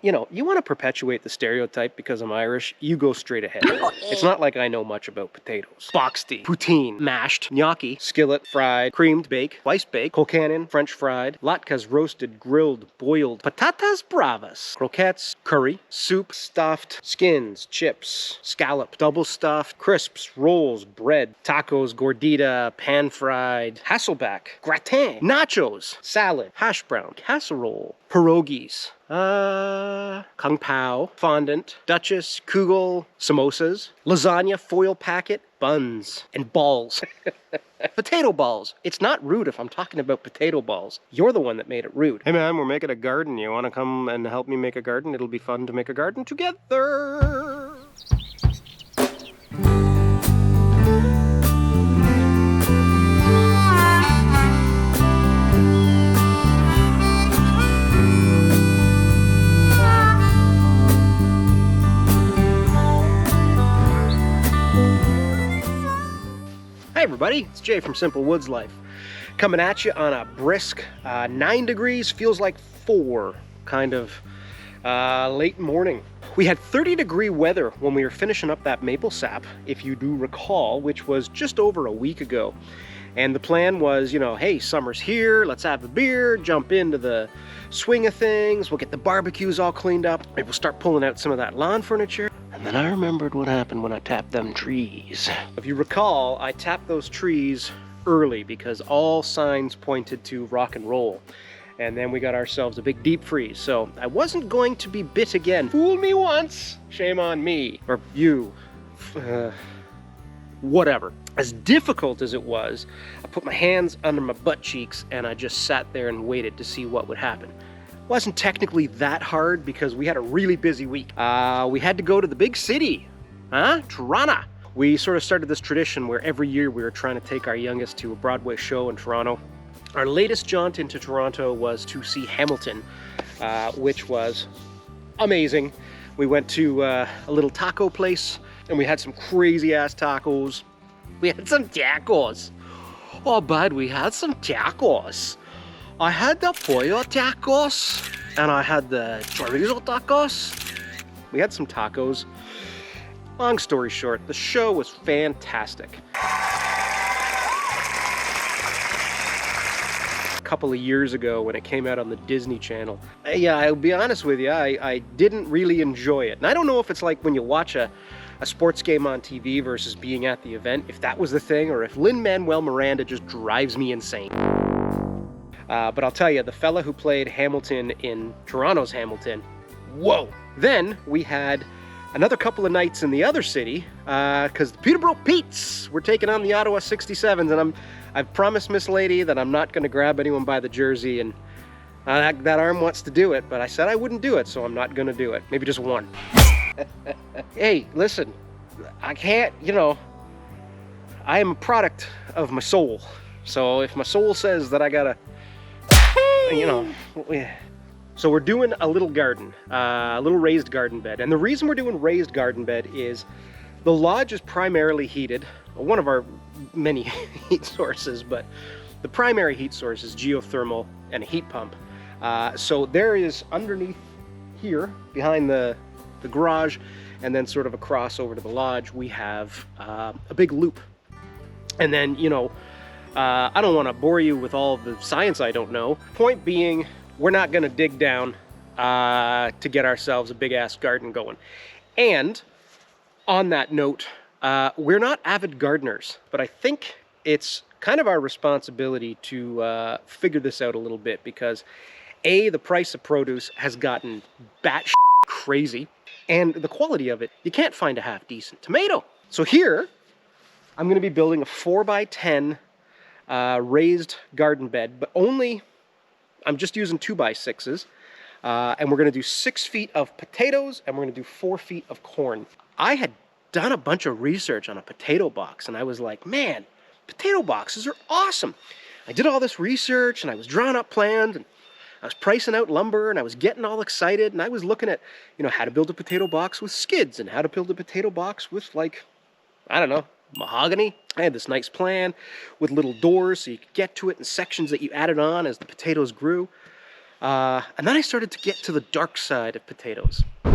you know, you want to perpetuate the stereotype because I'm Irish, you go straight ahead. It's not like I know much about potatoes. Boxty, poutine, mashed, gnocchi, skillet, fried, creamed, baked, sliced baked, colcannon, French fried, latkes roasted, grilled, boiled, patatas bravas, croquettes, curry, soup, stuffed, skins, chips, scallop, double stuffed, crisps, rolls, bread, tacos, gordita, pan fried, hasselback, gratin, nachos, salad, hash brown, casserole, pierogies, kung pao, fondant, duchess, kugel, samosas, lasagna, foil packet, buns, and balls. Potato balls. It's not rude if I'm talking about potato balls. You're the one that made it rude. Hey man, we're making a garden. You want to come and help me make a garden? It'll be fun to make a garden together. Hi everybody, it's Jay from Simple Woods Life. Coming at you on a brisk 9 degrees, feels like 4, kind of late morning. We had 30-degree weather when we were finishing up that maple sap, if you do recall, which was just over a week ago. And the plan was, you know, hey, summer's here, let's have a beer, jump into the swing of things, we'll get the barbecues all cleaned up, maybe we'll start pulling out some of that lawn furniture. And then I remembered what happened when I tapped them trees. If you recall, I tapped those trees early because all signs pointed to rock and roll. And then we got ourselves a big deep freeze. So I wasn't going to be bit again. Fool me once, shame on me. Or you. Whatever. As difficult as it was, I put my hands under my butt cheeks and I just sat there and waited to see what would happen. Wasn't technically that hard because we had a really busy week. We had to go to the big city, Toronto. We sort of started this tradition where every year we were trying to take our youngest to a Broadway show in Toronto. Our latest jaunt into Toronto was to see Hamilton, which was amazing. We went to a little taco place and we had some crazy ass tacos. We had some tacos. Oh bud, we had some tacos. I had the pollo tacos and I had the chorizo tacos. We had some tacos. Long story short, the show was fantastic. A couple of years ago when it came out on the Disney Channel, yeah, I'll be honest with you, I didn't really enjoy it. And I don't know if it's like when you watch a sports game on TV versus being at the event, if that was the thing, or if Lin-Manuel Miranda just drives me insane. But I'll tell you, the fella who played Hamilton in Toronto's Hamilton, whoa! Then we had another couple of nights in the other city, because the Peterborough Petes were taking on the Ottawa 67s, and I've promised Miss Lady that I'm not going to grab anyone by the jersey, and that arm wants to do it, but I said I wouldn't do it, so I'm not going to do it. Maybe just one. Hey, listen, I can't, you know, I am a product of my soul, so if my soul says that I gotta, you know, so we're doing a little garden, a little raised garden bed. And the reason we're doing raised garden bed is the lodge is primarily heated, one of our many heat sources, but the primary heat source is geothermal and a heat pump. So there is underneath here, behind the garage, and then sort of across over to the lodge, we have a big loop. And then, you know, I don't want to bore you with all of the science I don't know. Point being, we're not going to dig down to get ourselves a big-ass garden going. And on that note, we're not avid gardeners, but I think it's kind of our responsibility to figure this out a little bit because, A, the price of produce has gotten batshit crazy, and the quality of it, you can't find a half-decent tomato. So here, I'm going to be building a 4x10 raised garden bed, but only, I'm just using 2x6s, and we're going to do 6 feet of potatoes, and we're going to do 4 feet of corn. I had done a bunch of research on a potato box, and I was like, man, potato boxes are awesome. I did all this research, and I was drawing up plans, and I was pricing out lumber, and I was getting all excited, and I was looking at, you know, how to build a potato box with skids, and how to build a potato box with, like, I don't know, mahogany. I had this nice plan with little doors so you could get to it and sections that you added on as the potatoes grew. And then I started to get to the dark side of potatoes, where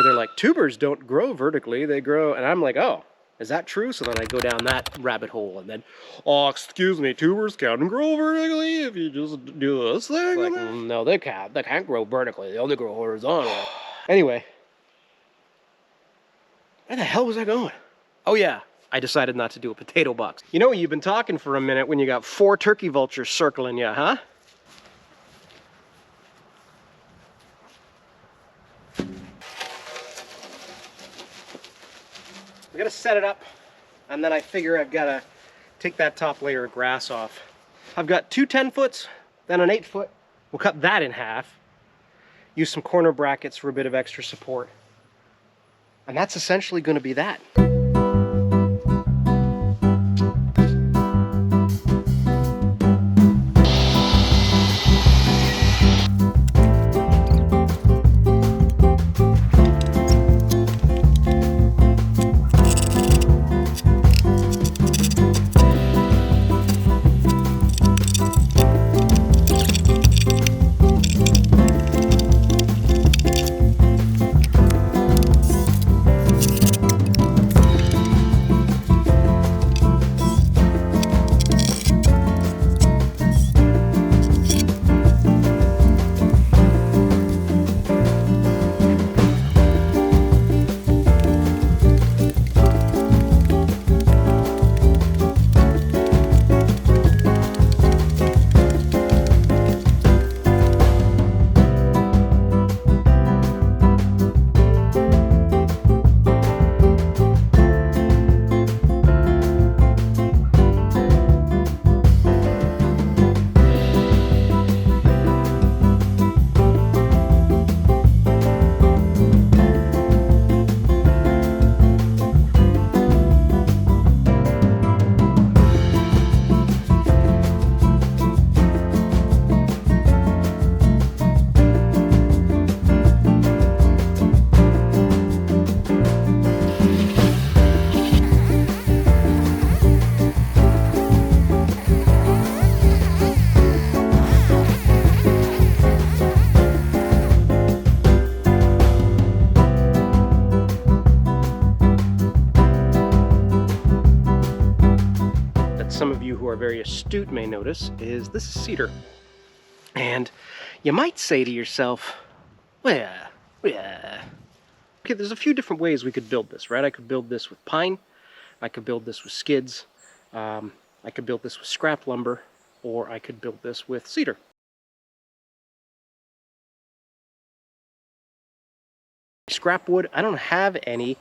they're like, tubers don't grow vertically, they grow, and I'm like, oh, is that true? So then I go down that rabbit hole, and then, oh, excuse me, tubers can grow vertically if you just do this thing? Like, no, they can't. They can't grow vertically. They only grow horizontally. Anyway, where the hell was I going? Oh yeah, I decided not to do a potato box. You know, you've been talking for a minute when you got 4 turkey vultures circling you, huh? I gotta set it up, and then I figure I've gotta take that top layer of grass off. I've got 2 10-foots, then an 8-foot. We'll cut that in half, use some corner brackets for a bit of extra support. And that's essentially gonna be that. Some of you who are very astute may notice is this is cedar. And you might say to yourself, well, yeah. Okay, there's a few different ways we could build this, right? I could build this with pine, I could build this with skids, I could build this with scrap lumber, or I could build this with cedar. Scrap wood, I don't have any.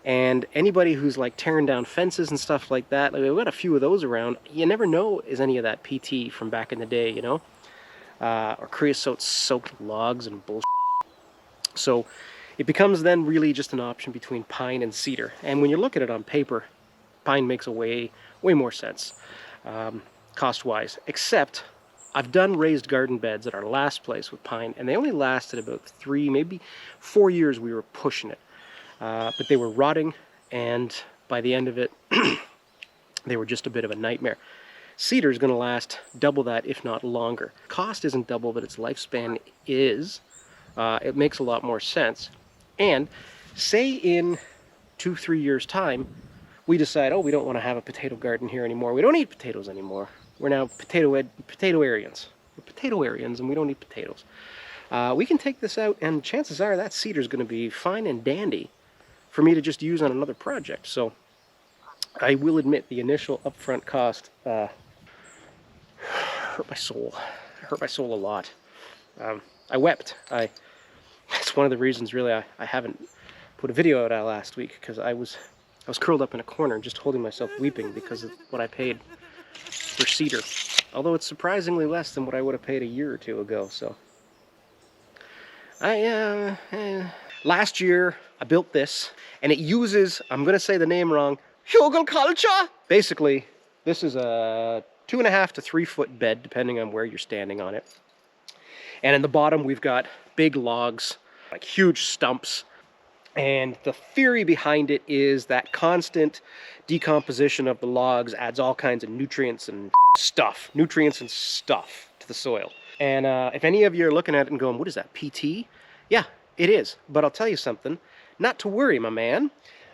And anybody who's like tearing down fences and stuff like that, like we've got a few of those around, you never know is any of that PT from back in the day, you know? Or creosote soaked logs and bullshit. So it becomes then really just an option between pine and cedar. And when you look at it on paper, pine makes a way more sense, cost-wise. Except I've done raised garden beds at our last place with pine, and they only lasted about 3, maybe 4 years we were pushing it. But they were rotting, and by the end of it, they were just a bit of a nightmare. Cedar is going to last double that, if not longer. Cost isn't double, but its lifespan is. It makes a lot more sense. And say in 2-3 years' time, we decide, oh, we don't want to have a potato garden here anymore. We don't eat potatoes anymore. We're now potato-arians. We're potato-arians, and we don't eat potatoes. We can take this out, and chances are that cedar is going to be fine and dandy for me to just use on another project. So I will admit the initial upfront cost hurt my soul. It hurt my soul a lot. I wept. It's one of the reasons really I haven't put a video out last week, because I was curled up in a corner just holding myself weeping because of what I paid for cedar. Although it's surprisingly less than what I would have paid a year or 2 ago. So last year I built this, and it uses, I'm going to say the name wrong, Hügelkultur. Basically, this is a 2.5 to 3 foot bed, depending on where you're standing on it. And in the bottom, we've got big logs, like huge stumps. And the theory behind it is that constant decomposition of the logs adds all kinds of nutrients and stuff to the soil. And if any of you are looking at it and going, what is that, PT? Yeah, it is. But I'll tell you something, not to worry, my man.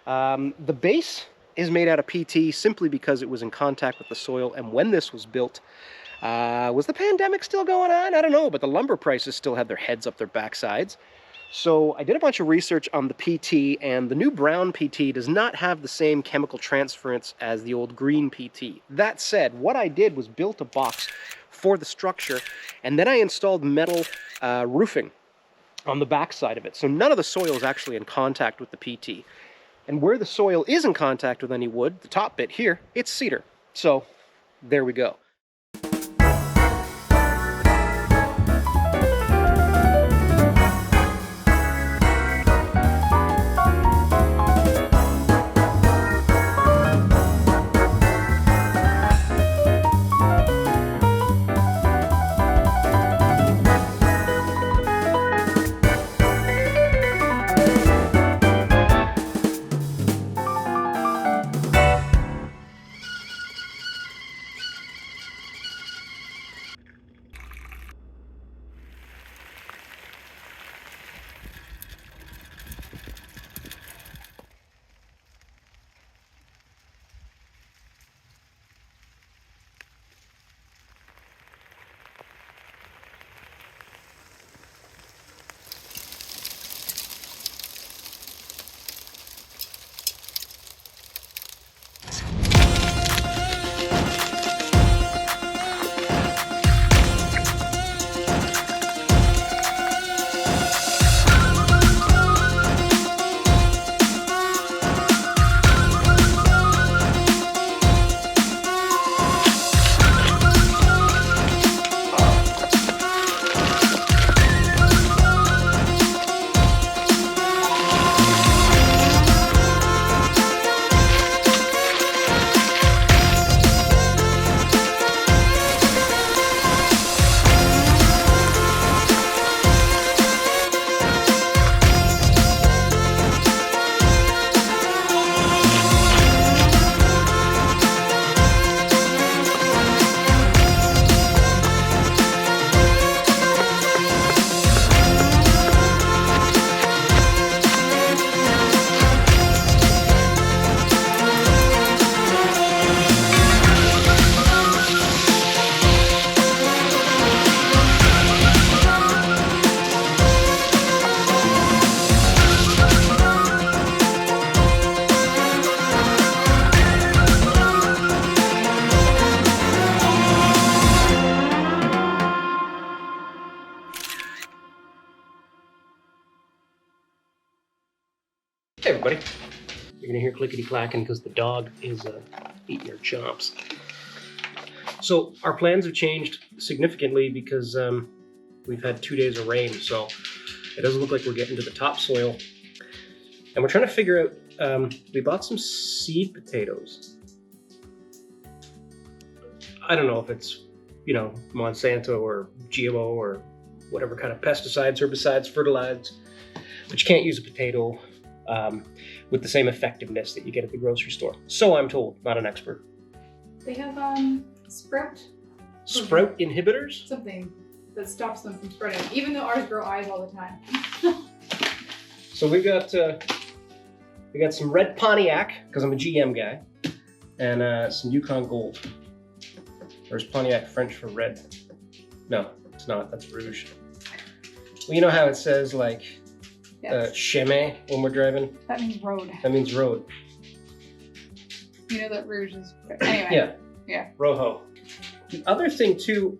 The base is made out of PT simply because it was in contact with the soil. And when this was built, was the pandemic still going on? I don't know, but the lumber prices still had their heads up their backsides. So I did a bunch of research on the PT, and the new brown PT does not have the same chemical transference as the old green PT. That said, what I did was built a box for the structure, and then I installed metal roofing on the back side of it. So none of the soil is actually in contact with the PT. And where the soil is in contact with any wood, the top bit here, it's cedar. So there we go. Hey everybody, you're gonna hear clickety clacking because the dog is eating her chomps. So our plans have changed significantly because we've had 2 days of rain, so it doesn't look like we're getting to the topsoil. And we're trying to figure out, we bought some seed potatoes. I don't know if it's, Monsanto or GMO or whatever kind of pesticides, herbicides, fertilizers, but you can't use a potato with the same effectiveness that you get at the grocery store. So I'm told, not an expert. They have sprout inhibitors? Something that stops them from spreading, even though ours grow eyes all the time. So we got some red Pontiac, because I'm a GM guy, and some Yukon Gold. Or is Pontiac French for red? No, it's not. That's Rouge. Well, you know how it says like chemin when we're driving? That means road. That means road. You know that Rouge is... Anyway. Yeah. Rojo. The other thing too,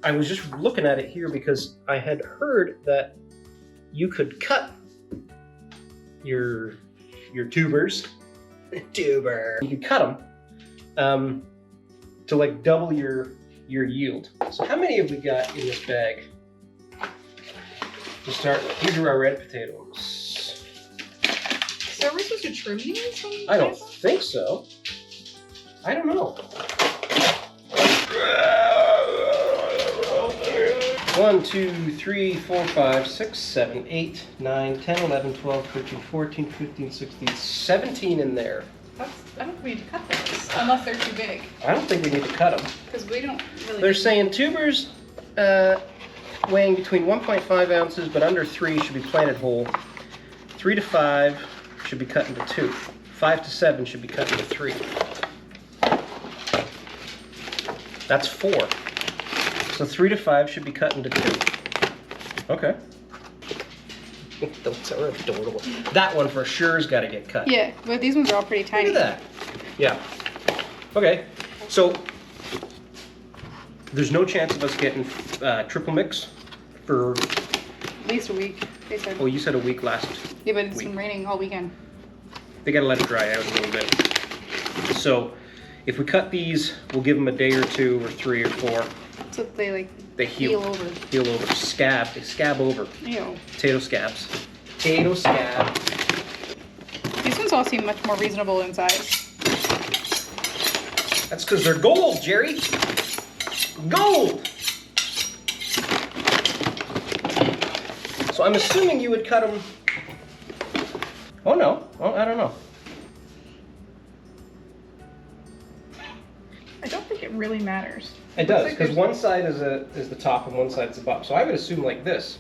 I was just looking at it here because I had heard that you could cut your tubers. You could cut them to like double your yield. So how many have we got in this bag? To start, these are our red potatoes. So are we supposed to trim these? I don't think so. I don't know. 1, 2, 3, 4, 5, 6, 7, 8, 9, 10, 11, 12, 13, 14, 15, 16, 17 in there. I don't think we need to cut those, unless they're too big. I don't think we need to cut them. Because we don't really... They're saying tubers weighing between 1.5 ounces but under 3 should be planted whole. 3 to 5 should be cut into 2. 5 to 7 should be cut into 3. That's 4. So 3 to 5 should be cut into 2. Okay. Those are adorable. That one for sure's got to get cut. Yeah, but these ones are all pretty tiny. Look at that. Yeah. Okay. So there's no chance of us getting triple mix for... At least a week, they said. Oh, you said a week last Yeah, but it's week. been raining all weekend. They got to let it dry out a little bit. So if we cut these, we'll give them a day or 2 or 3 or 4. So they They heal over. Heal over. Scab. They scab over. Ew. Potato scabs. Potato scab. These ones all seem much more reasonable in size. That's because they're gold, Jerry. Gold! So I'm assuming you would cut them... Oh no. Oh, I don't know. I don't think it really matters. It does, because one side is the top and one side is the bottom. So I would assume like this.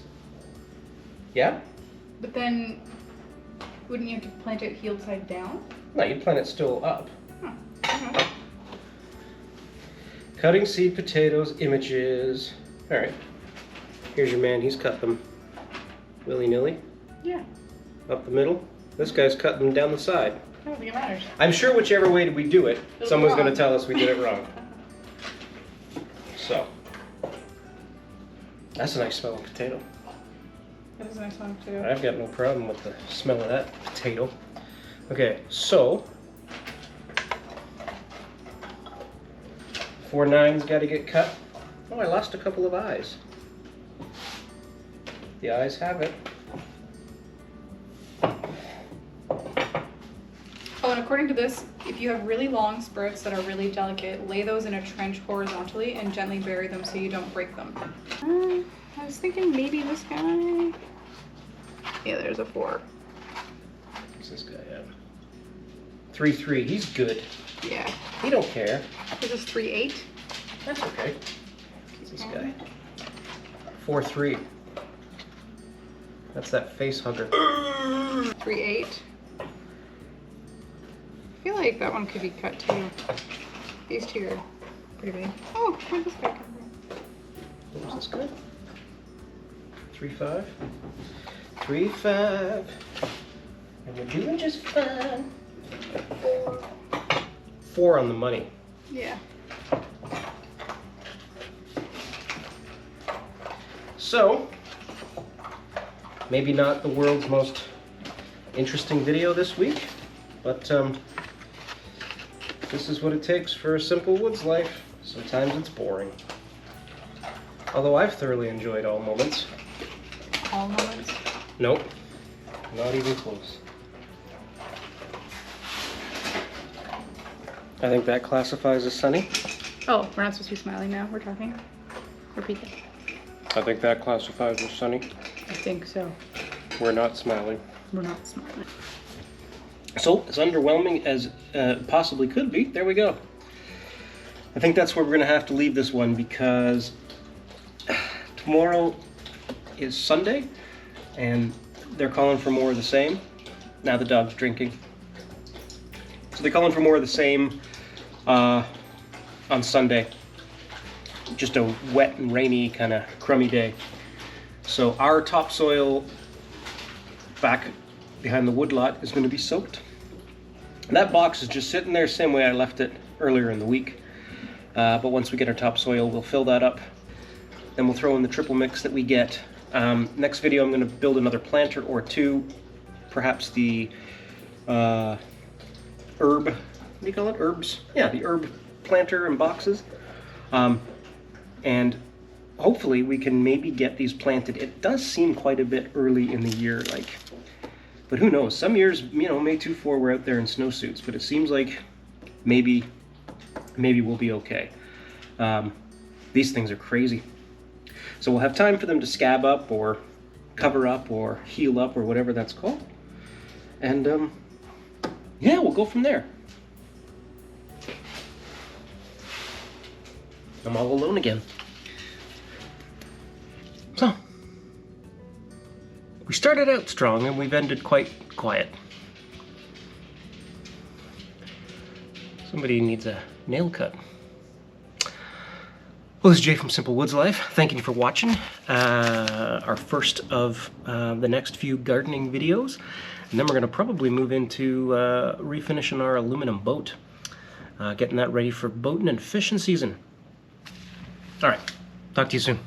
Yeah? But then, wouldn't you have to plant it heel side down? No, you'd plant it still up. Huh. Okay. Cutting seed potatoes, images. All right. Here's your man. He's cut them willy-nilly. Yeah. Up the middle. This guy's cut them down the side. I don't think it matters. I'm sure whichever way we do it, It'll someone's be going to wrong. tell us we did it wrong. So, that's a nice smelling potato. That is a nice one too. I've got no problem with the smell of that potato. Okay, so 4 9's got to get cut. Oh, I lost a couple of eyes. The eyes have it. Oh, and according to this, if you have really long sprouts that are really delicate, lay those in a trench horizontally and gently bury them so you don't break them. I was thinking maybe this guy. Yeah, there's a 4. What's this guy at? 3 3. He's good. Yeah. He don't care. This is 3 8. That's okay. What's this guy? 4 3. That's that face hugger. 3 8. I feel like that one could be cut too. These two are pretty big. Oh, where'd this guy come from? What was this guy? 3 5. 3 5. And we're doing just fine. 4 on the money. Yeah. So, maybe not the world's most interesting video this week, but this is what it takes for a simple woods life. Sometimes it's boring. Although I've thoroughly enjoyed all moments. All moments. Nope, not even close. I think that classifies as sunny. Oh, we're not supposed to be smiling now. We're talking. Repeat that. I think that classifies as sunny. I think so. We're not smiling. We're not smiling. So, as underwhelming as possibly could be, there we go. I think that's where we're going to have to leave this one because tomorrow is Sunday and they're calling for more of the same. Now the dog's drinking. So they're calling for more of the same on Sunday. Just a wet and rainy kind of crummy day. So our topsoil back behind the woodlot is going to be soaked. And that box is just sitting there same way I left it earlier in the week. But once we get our topsoil, we'll fill that up. Then we'll throw in the triple mix that we get. Next video, I'm going to build another planter or 2. Perhaps the herb, what do you call it? Herbs? Yeah, the herb planter and boxes. And hopefully we can maybe get these planted. It does seem quite a bit early in the year, but who knows? Some years, May 2-4, we're out there in snowsuits, but it seems like maybe we'll be okay. These things are crazy. So we'll have time for them to scab up or cover up or heal up or whatever that's called. And yeah, we'll go from there. I'm all alone again. So, we started out strong and we've ended quite quiet. Somebody needs a nail cut. Well, this is Jay from Simple Woods Life. Thank you for watching our first of the next few gardening videos. And then we're going to probably move into refinishing our aluminum boat. Getting that ready for boating and fishing season. All right, talk to you soon.